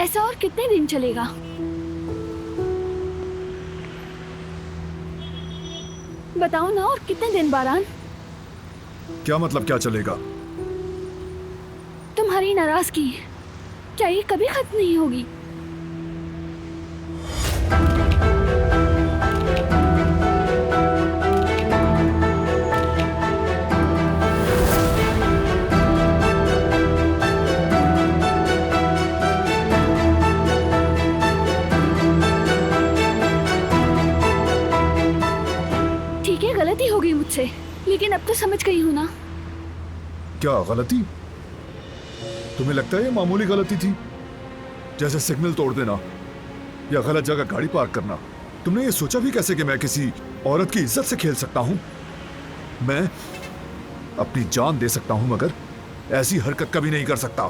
ऐसा और कितने दिन चलेगा? बताओ ना, और कितने दिन बारान? क्या मतलब क्या चलेगा? तुम्हारी नाराजगी क्या ये कभी खत्म नहीं होगी? ठीक है, गलती हो गई मुझसे, लेकिन अब तो समझ गई हूँ ना। क्या गलती? तुम्हें लगता है ये मामूली गलती थी, जैसे सिग्नल तोड़ देना या गलत जगह गाड़ी पार्क करना? तुमने ये सोचा भी कैसे कि मैं किसी औरत की इज्जत से खेल सकता हूं? मैं अपनी जान दे सकता हूं, मगर ऐसी हरकत कभी नहीं कर सकता।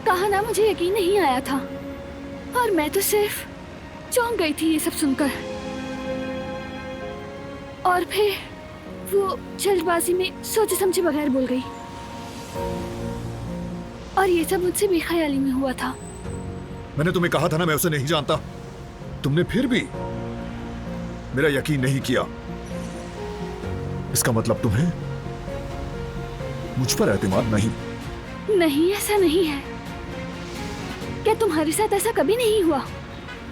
कहा ना, मुझे यकीन नहीं आया था और मैं तो सिर्फ चौंक गई थी ये सब सुनकर। और फिर वो जल्दबाजी में सोचे समझे बगैर बोल गई, और ये सब मुझसे बेख्याली में हुआ था। मैंने तुम्हें कहा था ना, मैं उसे नहीं जानता। तुमने फिर भी मेरा यकीन नहीं किया। इसका मतलब तुम्हें मुझ पर एतमाद नहीं? नहीं, ऐसा नहीं है। क्या तुम्हारे साथ ऐसा कभी नहीं हुआ?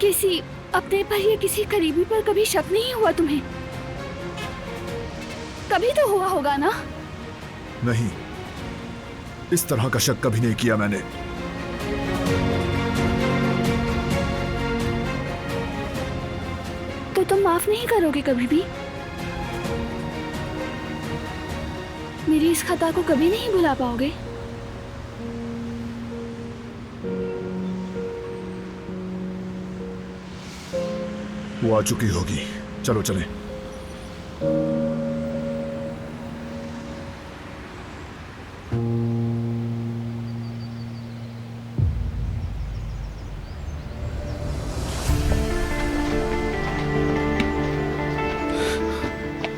किसी अपने पर या किसी करीबी पर कभी शक नहीं हुआ तुम्हें? कभी तो हुआ होगा ना? नहीं, इस तरह का शक कभी नहीं किया मैंने। तो तुम माफ नहीं करोगे कभी भी? मेरी इस खता को कभी नहीं भुला पाओगे? वो आ चुकी होगी, चलो चलें।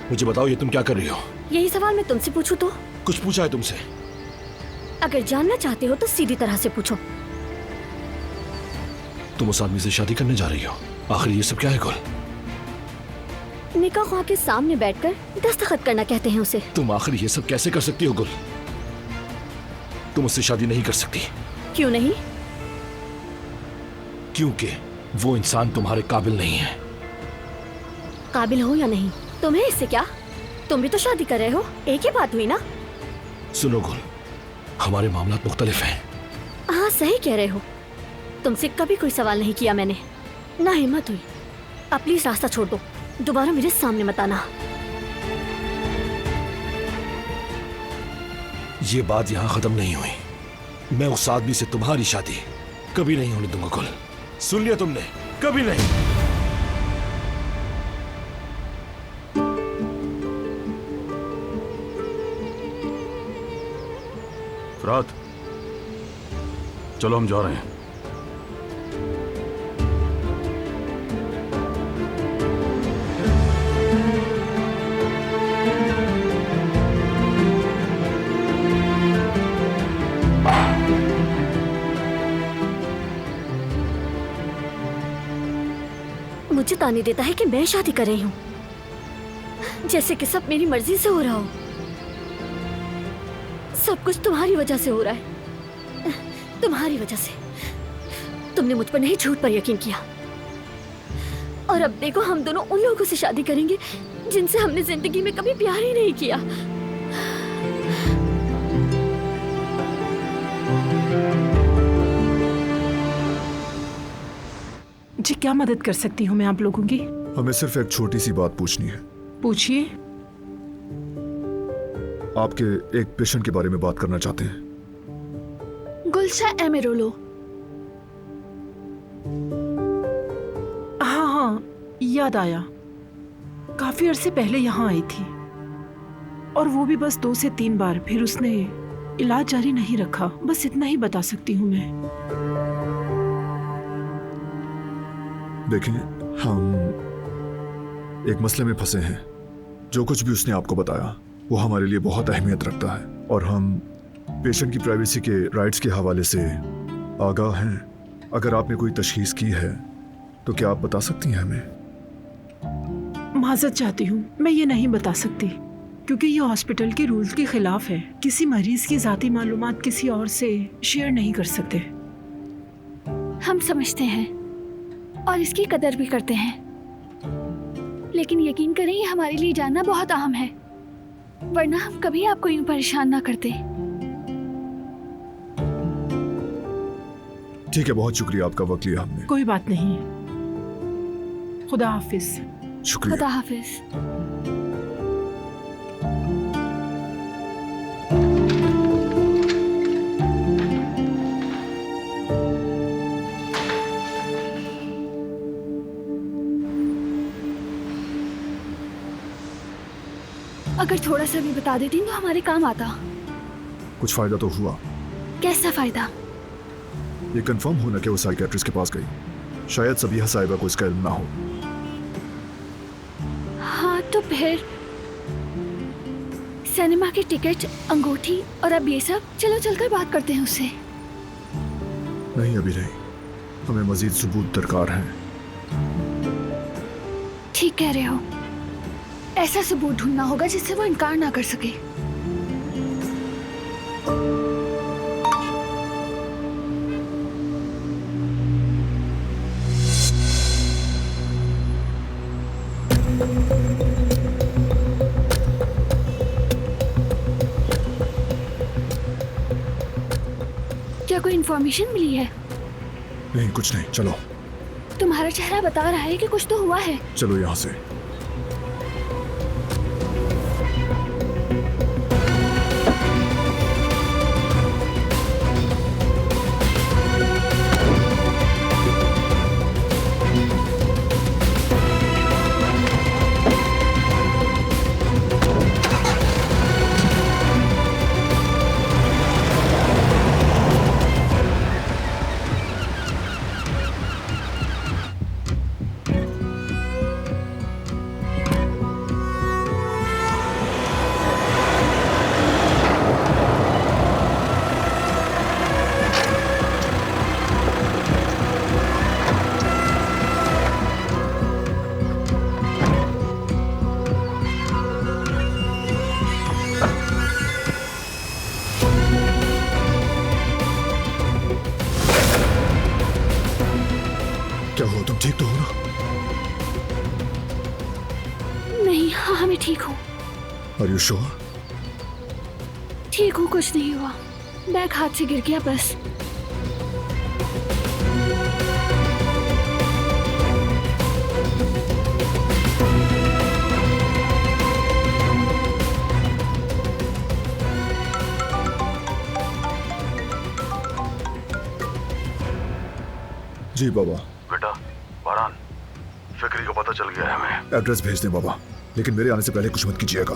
मुझे बताओ, ये तुम क्या कर रही हो? यही सवाल मैं तुमसे पूछूं तो? कुछ पूछा है तुमसे? अगर जानना चाहते हो तो सीधी तरह से पूछो। तुम उस आदमी से शादी करने जा रही हो? आखिर ये सब क्या है गुल? निकाह ख्वाह के सामने बैठकर दस्तखत करना कहते हैं उसे। तुम आखिर ये सब कैसे कर सकती हो गुल? तुम उससे शादी नहीं कर सकती। क्यों नहीं? क्योंकि वो इंसान तुम्हारे काबिल नहीं है। काबिल हो या नहीं, तुम्हें इससे क्या? तुम भी तो शादी कर रहे हो, एक ही बात हुई ना? सुनो गुल, हमारे मामला मुख्तलिफ हैं। हाँ, सही कह रहे हो। तुमसे कभी कोई सवाल नहीं किया मैंने, ना हिम्मत हुई। अब प्लीज रास्ता छोड़ दो, दोबारा मेरे सामने मत आना। ये बात यहाँ खत्म नहीं हुई। मैं उस आदमी से तुम्हारी शादी कभी नहीं होने दूंगा गुल। सुन लिया तुमने? कभी नहीं। फरात, चलो हम जा रहे हैं। मुझे ताने देता है कि मैं शादी कर रही हूँ, जैसे कि सब मेरी मर्जी से हो रहा हो। सब कुछ तुम्हारी वजह से हो रहा है, तुम्हारी वजह से। तुमने मुझ पर नहीं, झूठ पर यकीन किया। और अब देखो, हम दोनों उन लोगों से शादी करेंगे जिनसे हमने जिंदगी में कभी प्यार ही नहीं किया। जी, क्या मदद कर सकती हूँ मैं आप लोगों की? हमें सिर्फ एक छोटी सी बात पूछनी है। पूछिए। आपके एक पेशेंट के बारे में बात करना चाहते हैं। गुलशा एमेरोलो। हाँ हाँ, याद आया। काफी अरसे पहले यहाँ आई थी, और वो भी बस 2 से 3 बार। फिर उसने इलाज जारी नहीं रखा। बस इतना ही बता सकती हूँ मैं। देखें, हम एक मसले में फंसे हैं। जो कुछ भी उसने आपको बताया वो हमारे लिए बहुत अहमियत रखता है, और हम पेशेंट की प्राइवेसी के राइट्स के हवाले से आगाह हैं। अगर आपने कोई तशखीस की है तो क्या आप बता सकती हैं हमें? माजरत चाहती हूँ, मैं ये नहीं बता सकती क्योंकि ये हॉस्पिटल के रूल्स के खिलाफ है। किसी मरीज की जाती मालूमात किसी और से शेयर नहीं कर सकते। हम समझते हैं और इसकी कदर भी करते हैं, लेकिन यकीन करें ये हमारे लिए जानना बहुत अहम है, वरना हम कभी आपको यूं परेशान ना करते। ठीक है, बहुत शुक्रिया, आपका वक्त लिया हमने। कोई बात नहीं। खुदा हाफिज। शुक्रिया। खुदा हाफिज। अगर थोड़ा सा भी बता देती तो हमारे काम आता। कुछ फायदा तो हुआ। कैसा फायदा? ये कंफर्म होना कि वो साइकियाट्रिस्ट के पास गई। शायद सबीहा साहिबा को इसका इल्म ना हो। हाँ तो फिर सिनेमा की टिकट, अंगूठी और अब ये सब, चलो चलकर बात करते हैं उससे। नहीं, अभी नहीं, हमें मजीद सबूत दरकार हैं। ठीक कह रहे हो, ऐसा सबूत ढूंढना होगा जिससे वो इनकार ना कर सके। क्या कोई इंफॉर्मेशन मिली है? नहीं, कुछ नहीं, चलो तुम्हारा चेहरा बता रहा है कि कुछ तो हुआ है। चलो यहाँ से। क्या हुआ? तुम ठीक तो हो ना? नहीं, हाँ मैं ठीक हूँ। Are you sure? ठीक हूँ, कुछ नहीं हुआ। बैग हाथ से गिर गया बस। जी बाबा। बेटा बारान, फिक्री को पता चल गया है हमें। एड्रेस भेज दें बाबा, लेकिन मेरे आने से पहले कुछ मत कीजिएगा।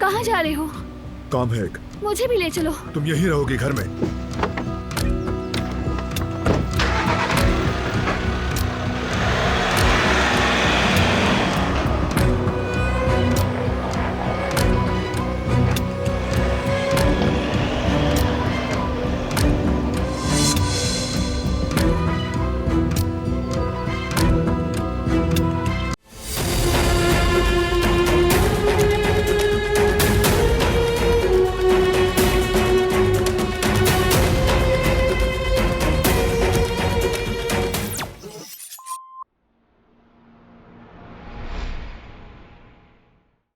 कहाँ जा रहे हो? काम है एक। मुझे भी ले चलो। तुम यहीं रहोगी घर में।